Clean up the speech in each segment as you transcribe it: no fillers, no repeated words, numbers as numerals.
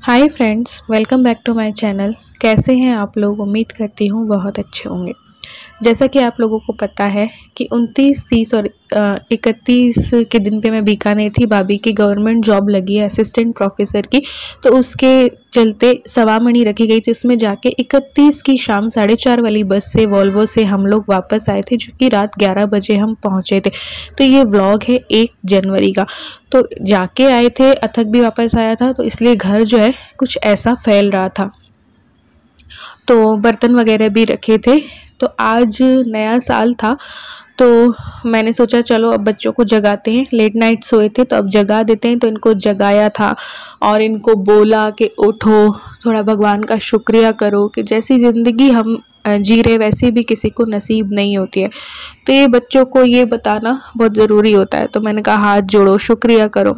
Hi friends, welcome back to my channel. कैसे हैं आप लोग? उम्मीद करती हूँ बहुत अच्छे होंगे। जैसा कि आप लोगों को पता है कि 29, 30 और 31 के दिन पे मैं बीकानेर थी। भाभी की गवर्नमेंट जॉब लगी है असिस्टेंट प्रोफेसर की, तो उसके चलते सवामणि रखी गई थी। उसमें जाके 31 की शाम 4:30 वाली बस से वॉल्वो से हम लोग वापस आए थे, जो कि रात 11 बजे हम पहुँचे थे। तो ये व्लॉग है 1 जनवरी का। तो जाके आए थे, अथक भी वापस आया था, तो इसलिए घर जो है कुछ ऐसा फैल रहा था। तो बर्तन वगैरह भी रखे थे। तो आज नया साल था, तो मैंने सोचा चलो अब बच्चों को जगाते हैं। लेट नाइट सोए थे तो अब जगा देते हैं। तो इनको जगाया था और इनको बोला कि उठो, थोड़ा भगवान का शुक्रिया करो कि जैसी ज़िंदगी हम जी रहे वैसी भी किसी को नसीब नहीं होती है। तो ये बच्चों को ये बताना बहुत ज़रूरी होता है। तो मैंने कहा हाथ जोड़ो, शुक्रिया करो।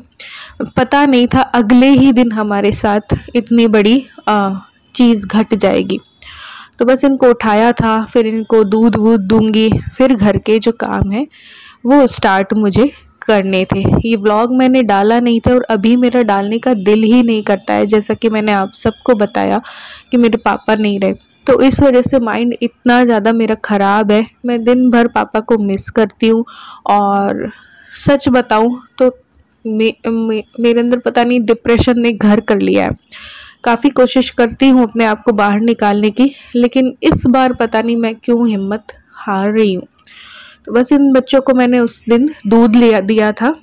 पता नहीं था अगले ही दिन हमारे साथ इतनी बड़ी चीज़ घट जाएगी। तो बस इनको उठाया था, फिर इनको दूध वूध दूंगी, फिर घर के जो काम है वो स्टार्ट मुझे करने थे। ये व्लॉग मैंने डाला नहीं था और अभी मेरा डालने का दिल ही नहीं करता है, जैसा कि मैंने आप सबको बताया कि मेरे पापा नहीं रहे। तो इस वजह से माइंड इतना ज़्यादा मेरा ख़राब है। मैं दिन भर पापा को मिस करती हूँ और सच बताऊँ तो मेरे अंदर पता नहीं डिप्रेशन ने घर कर लिया है। काफ़ी कोशिश करती हूँ अपने आप को बाहर निकालने की, लेकिन इस बार पता नहीं मैं क्यों हिम्मत हार रही हूँ। तो बस इन बच्चों को मैंने उस दिन दूध दिया था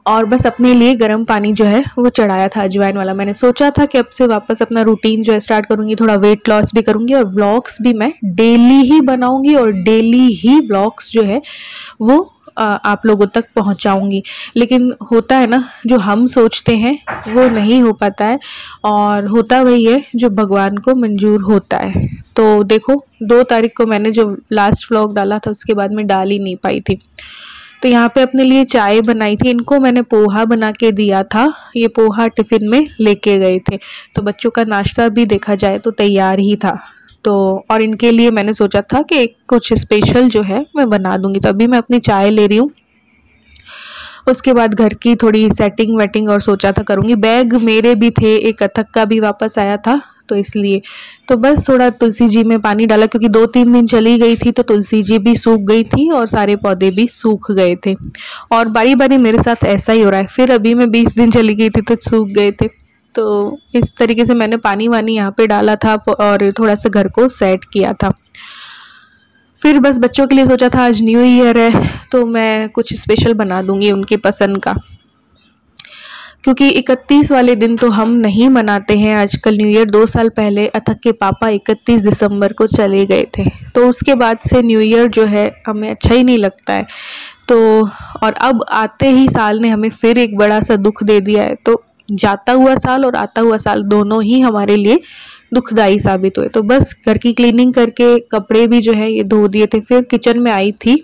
और बस अपने लिए गर्म पानी जो है वो चढ़ाया था अजवाइन वाला। मैंने सोचा था कि अब से वापस अपना रूटीन जो है स्टार्ट करूँगी, थोड़ा वेट लॉस भी करूँगी और व्लॉग्स भी मैं डेली ही बनाऊँगी और डेली ही व्लॉग्स जो है वो आप लोगों तक पहुंचाऊंगी। लेकिन होता है ना, जो हम सोचते हैं वो नहीं हो पाता है और होता वही है जो भगवान को मंजूर होता है। तो देखो 2 तारीख को मैंने जो लास्ट व्लॉग डाला था उसके बाद मैं डाल ही नहीं पाई थी। तो यहाँ पे अपने लिए चाय बनाई थी। इनको मैंने पोहा बना के दिया था, ये पोहा टिफ़िन में लेके गए थे। तो बच्चों का नाश्ता भी देखा जाए तो तैयार ही था। तो और इनके लिए मैंने सोचा था कि कुछ स्पेशल जो है मैं बना दूंगी। तो अभी मैं अपनी चाय ले रही हूँ, उसके बाद घर की थोड़ी सेटिंग वेटिंग और सोचा था करूँगी। बैग मेरे भी थे, एक अथक का भी वापस आया था, तो इसलिए तो बस थोड़ा तुलसी जी में पानी डाला, क्योंकि 2-3 दिन चली गई थी तो तुलसी जी भी सूख गई थी और सारे पौधे भी सूख गए थे। और बारी बारी मेरे साथ ऐसा ही हो रहा है। फिर अभी मैं 20 दिन चली गई थी तो सूख गए थे। तो इस तरीके से मैंने पानी वानी यहाँ पे डाला था और थोड़ा सा घर को सेट किया था। फिर बस बच्चों के लिए सोचा था आज न्यू ईयर है तो मैं कुछ स्पेशल बना दूंगी उनकी पसंद का, क्योंकि 31 वाले दिन तो हम नहीं मनाते हैं आजकल न्यू ईयर। 2 साल पहले अथक के पापा 31 दिसंबर को चले गए थे, तो उसके बाद से न्यू ईयर जो है हमें अच्छा ही नहीं लगता है। तो और अब आते ही साल ने हमें फिर एक बड़ा सा दुख दे दिया है। तो जाता हुआ साल और आता हुआ साल दोनों ही हमारे लिए दुखदाई साबित हुए। तो बस घर की क्लीनिंग करके कपड़े भी जो है ये धो दिए थे। फिर किचन में आई थी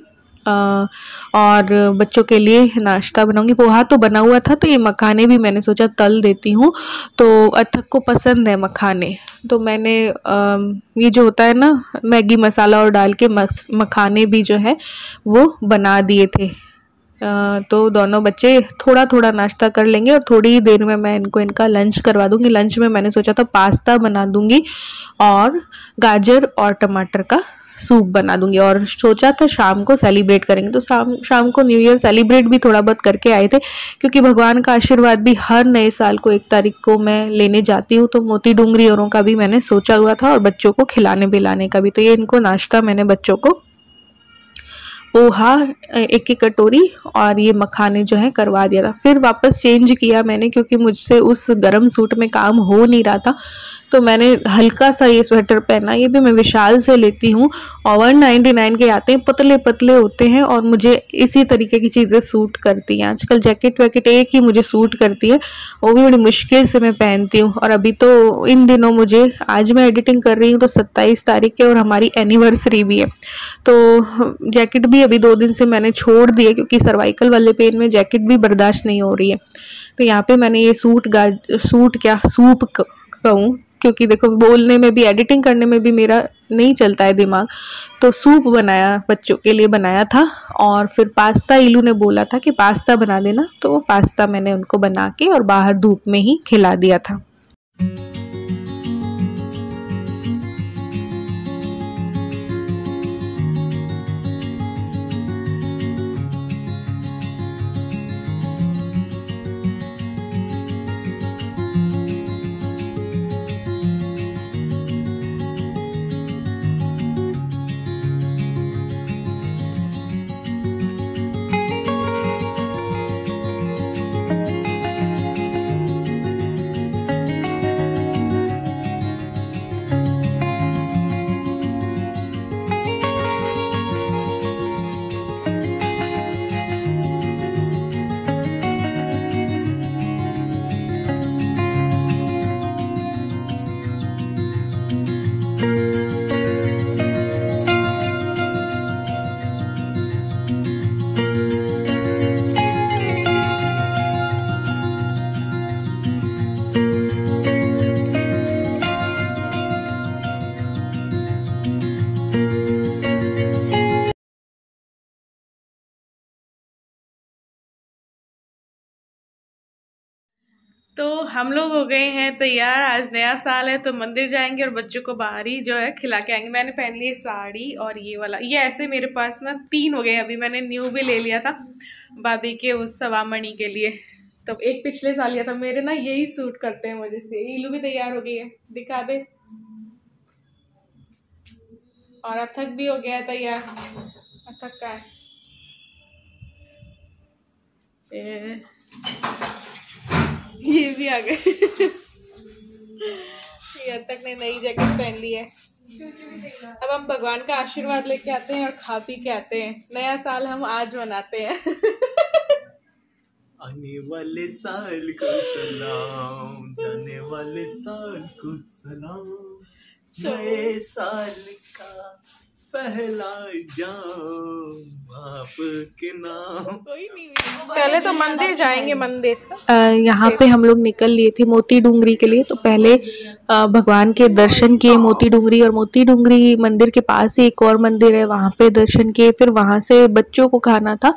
और बच्चों के लिए नाश्ता बनाऊंगी। पोहा तो बना हुआ था, तो ये मखाने भी मैंने सोचा तल देती हूँ। तो अथक को पसंद है मखाने, तो मैंने ये जो होता है ना मैगी मसाला और डाल के मखाने भी जो है वो बना दिए थे। तो दोनों बच्चे थोड़ा थोड़ा नाश्ता कर लेंगे और थोड़ी ही देर में मैं इनको इनका लंच करवा दूंगी। लंच में मैंने सोचा था पास्ता बना दूंगी और गाजर और टमाटर का सूप बना दूंगी, और सोचा था शाम को सेलिब्रेट करेंगे। तो शाम को न्यू ईयर सेलिब्रेट भी थोड़ा बहुत करके आए थे, क्योंकि भगवान का आशीर्वाद भी हर नए साल को 1 तारीख को मैं लेने जाती हूँ। तो मोती डूंगरी औरों का भी मैंने सोचा हुआ था और बच्चों को खिलाने पिलाने का भी। तो ये इनको नाश्ता मैंने बच्चों को पोहा 1-1 कटोरी और ये मखाने जो है करवा दिया था। फिर वापस चेंज किया मैंने, क्योंकि मुझसे उस गर्म सूट में काम हो नहीं रहा था। तो मैंने हल्का सा ये स्वेटर पहना, ये भी मैं विशाल से लेती हूँ और 199 के आते हैं, पतले पतले होते हैं और मुझे इसी तरीके की चीज़ें सूट करती हैं। आजकल जैकेट वैकेट एक ही मुझे सूट करती है, वो भी बड़ी मुश्किल से मैं पहनती हूँ। और अभी तो इन दिनों मुझे, आज मैं एडिटिंग कर रही हूँ तो 27 तारीख है और हमारी एनिवर्सरी भी है। तो जैकेट भी अभी 2 दिन से मैंने छोड़ दी है, क्योंकि सर्वाइकल वाले पेन में जैकेट भी बर्दाश्त नहीं हो रही है। तो यहाँ पे मैंने ये सूप कहूँ क्योंकि देखो बोलने में भी, एडिटिंग करने में भी मेरा नहीं चलता है दिमाग। तो सूप बनाया, बच्चों के लिए बनाया था। और फिर पास्ता, इलू ने बोला था कि पास्ता बना देना, तो वो पास्ता मैंने उनको बना के और बाहर धूप में ही खिला दिया था। तो हम लोग हो गए हैं तैयार, आज नया साल है तो मंदिर जाएंगे और बच्चों को बाहर ही जो है खिला के आएंगे। मैंने पहन ली साड़ी और ये वाला, ये ऐसे मेरे पास ना 3 हो गए। अभी मैंने न्यू भी ले लिया था भाभी के उस सवामणि के लिए, तो एक पिछले साल लिया था। मेरे ना यही सूट करते हैं मुझे से। इलू भी तैयार हो गई है, दिखा दे। और अथक भी हो गया है तैयार। अथक का है ये भी आ गए ये तक ने नई जैकेट पहन ली है। अब हम भगवान का आशीर्वाद लेके आते हैं और खा पी के आते हैं। नया साल हम आज मनाते हैं आने वाले साल को सलाम, जाने वाले साल को सलाम, नए साल का पहला जाम आपके नाम। कोई नहीं, पहले तो मंदिर जाएंगे। मंदिर यहाँ पे हम लोग निकल लिए थे मोती डूंगरी के लिए। तो पहले भगवान के दर्शन किए मोती डूंगरी, और मोती डूंगरी मंदिर के पास ही एक और मंदिर है, वहाँ पे दर्शन किए। फिर वहाँ से बच्चों को खाना था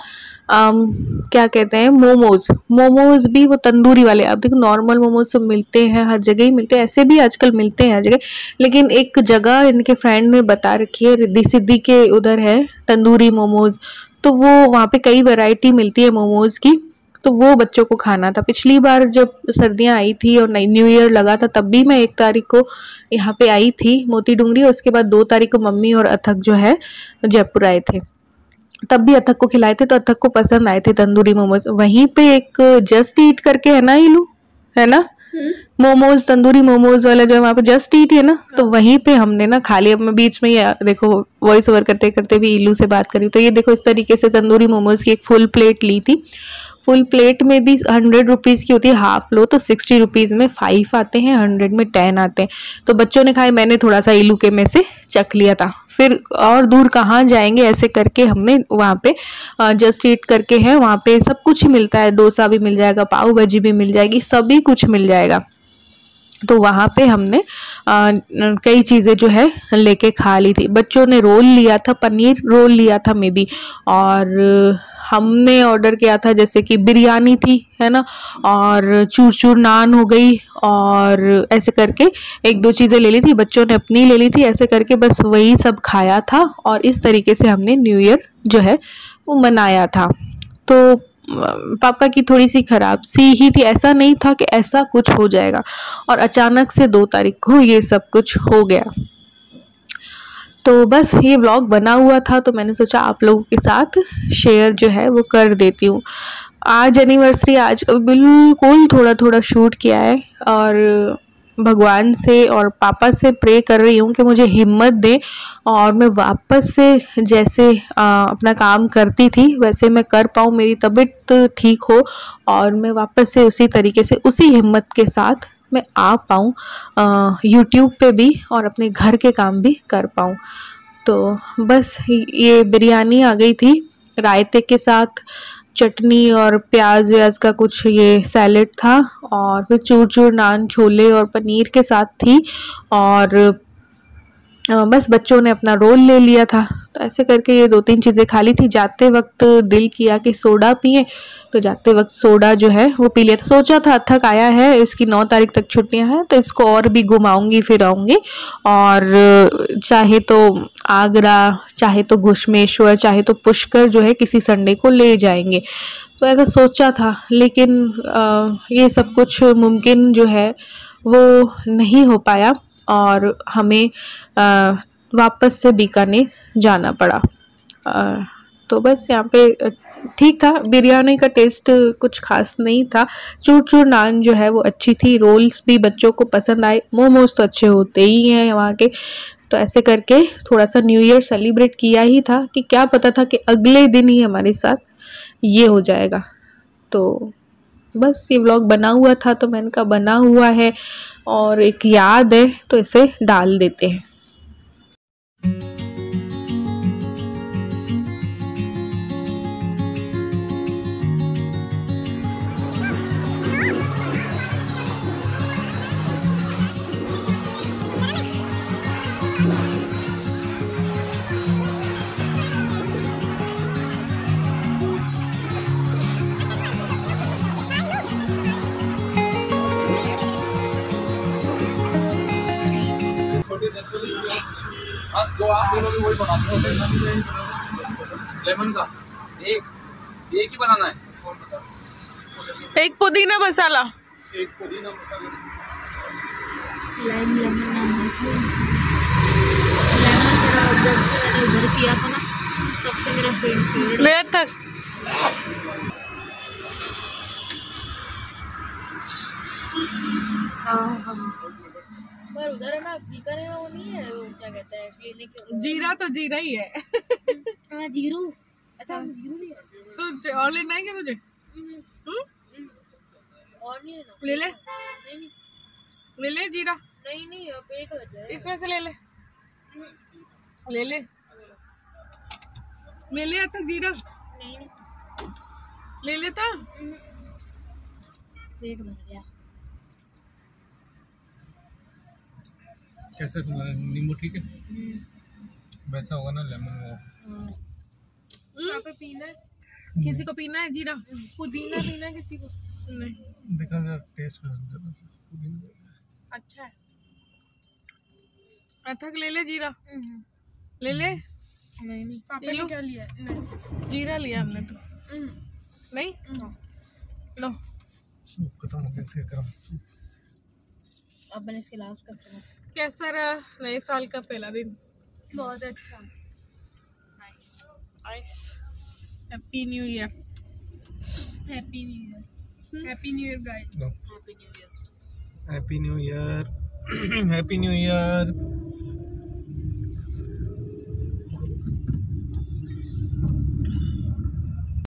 क्या कहते हैं, मोमोज। मोमोज भी वो तंदूरी वाले। अब देखो नॉर्मल मोमोज सब मिलते हैं, हर जगह ही मिलते हैं, ऐसे भी आजकल मिलते हैं हर जगह। लेकिन एक जगह इनके फ्रेंड ने बता रखी है, रिद्धि सिद्धि के उधर है तंदूरी मोमोज। तो वो वहाँ पे कई वैरायटी मिलती है मोमोज की, तो वो बच्चों को खाना था। पिछली बार जब सर्दियाँ आई थी और न्यू ईयर लगा था, तब भी मैं 1 तारीख को यहाँ पे आई थी मोती डूंगरी। उसके बाद 2 तारीख को मम्मी और अथक जो है जयपुर आए थे, तब भी अथक को खिलाए थे। तो अथक को पसंद आए थे तंदूरी मोमोज। वहीं पे एक जस्ट ईट करके है ना इलू, है ना मोमोज, तंदूरी मोमोज वाला जो है वहाँ पे जस्ट ईट है ना, तो वहीं पे हमने ना खा लिया। मैं बीच में ही देखो वॉइस ओवर करते करते भी इलू से बात करी। तो ये देखो इस तरीके से तंदूरी मोमोज की एक फुल प्लेट ली थी। फुल प्लेट में भी 100 रुपीज़ की होती है, हाफ लो तो 60 रुपीज़ में 5 आते हैं, 100 में 10 आते हैं। तो बच्चों ने खाए, मैंने थोड़ा सा इलू के में से चख लिया था। फिर और दूर कहाँ जाएंगे, ऐसे करके हमने वहाँ पे जस्ट ईट करके है, वहाँ पे सब कुछ ही मिलता है। डोसा भी मिल जाएगा, पाव भाजी भी मिल जाएगी, सभी कुछ मिल जाएगा। तो वहाँ पे हमने कई चीज़ें जो है लेके खा ली थी। बच्चों ने रोल लिया था, पनीर रोल लिया था मे बी, और हमने ऑर्डर किया था जैसे कि बिरयानी थी, है ना, और चूर चूर नान हो गई, और ऐसे करके 1-2 चीज़ें ले ली थी। बच्चों ने अपनी ले ली थी, ऐसे करके बस वही सब खाया था। और इस तरीके से हमने न्यू ईयर जो है वो मनाया था। तो पापा की थोड़ी सी खराब सी ही थी, ऐसा नहीं था कि ऐसा कुछ हो जाएगा, और अचानक से 2 तारीख को ये सब कुछ हो गया। तो बस ये व्लॉग बना हुआ था, तो मैंने सोचा आप लोगों के साथ शेयर जो है वो कर देती हूँ। आज एनिवर्सरी, आज बिल्कुल थोड़ा थोड़ा शूट किया है, और भगवान से और पापा से प्रे कर रही हूँ कि मुझे हिम्मत दे और मैं वापस से जैसे अपना काम करती थी वैसे मैं कर पाऊँ, मेरी तबीयत ठीक हो और मैं वापस से उसी तरीके से उसी हिम्मत के साथ मैं आ पाऊँ यूट्यूब पे भी और अपने घर के काम भी कर पाऊँ। तो बस ये बिरयानी आ गई थी रायते के साथ, चटनी और प्याज व्याज का कुछ ये सैलेड था, और फिर चूर चूर नान छोले और पनीर के साथ थी। और बस बच्चों ने अपना रोल ले लिया था। तो ऐसे करके ये 2-3 चीज़ें खा ली थी। जाते वक्त दिल किया कि सोडा पिए, तो जाते वक्त सोडा जो है वो पी लिया था। सोचा था थक आया है, इसकी 9 तारीख तक छुट्टियां हैं तो इसको और भी घुमाऊंगी फिराऊंगी, और चाहे तो आगरा, चाहे तो घुश्मेश्वर, चाहे तो पुष्कर जो है किसी संडे को ले जाएंगे। तो ऐसा सोचा था, लेकिन ये सब कुछ मुमकिन जो है वो नहीं हो पाया, और हमें वापस से बीकानेर जाना पड़ा। तो बस यहाँ पे ठीक था। बिरयानी का टेस्ट कुछ खास नहीं था। चूर चूर नान जो है वो अच्छी थी, रोल्स भी बच्चों को पसंद आए, मोमोज तो अच्छे होते ही हैं वहाँ के। तो ऐसे करके थोड़ा सा न्यू ईयर सेलिब्रेट किया ही था, कि क्या पता था कि अगले दिन ही हमारे साथ ये हो जाएगा। तो बस ये व्लॉग बना हुआ था तो मैंने कहा बना हुआ है और एक याद है तो इसे डाल देते हैं। जो आप दोनों भी वही बनाते हो लेमन का, एक ही बनाना है। एक पुदीना मसाला, एक पुदीना मसाला, लेमन जब से मैंने उधर किया था ना, तब से मेरा फेवरेट मेरा तक पर उधर है ना, बीकानेर में वो नहीं है, वो क्या कहते हैं क्लिनिक, जीरा तो जीरा ही है। हाँ जीरू। अच्छा हमने जीरू लिया तो और लेना है क्या तुझे? और नहीं लेना। ले ले, नहीं ले ले जीरा, नहीं पेट हो जाए। इसमें से ले ले, ले ले, ले ले तक जीरा, नहीं ले लेता। पेट भर गया। कैसे तुम्हारा नींबू ठीक है? वैसा होगा ना लेमन वो। यहाँ पे पीना है, किसी को पीना है जीरा, पुदीना पीना है किसी को? नहीं, देखा जरा टेस्ट कर जरा सा पुदीना। अच्छा है। अथक ले ले जीरा, ले ले। नहीं पापा ने क्या लिया? नहीं जीरा लिया हमने तो। नहीं लो, सूप खत्म हो गया, इसके गरम सूप। अब मैंने इसके लास्ट कस्टमर। कैसा रहा नए साल का पहला दिन? बहुत अच्छा। Happy new year. Happy new year. Happy new year guys. Happy new year, happy new year.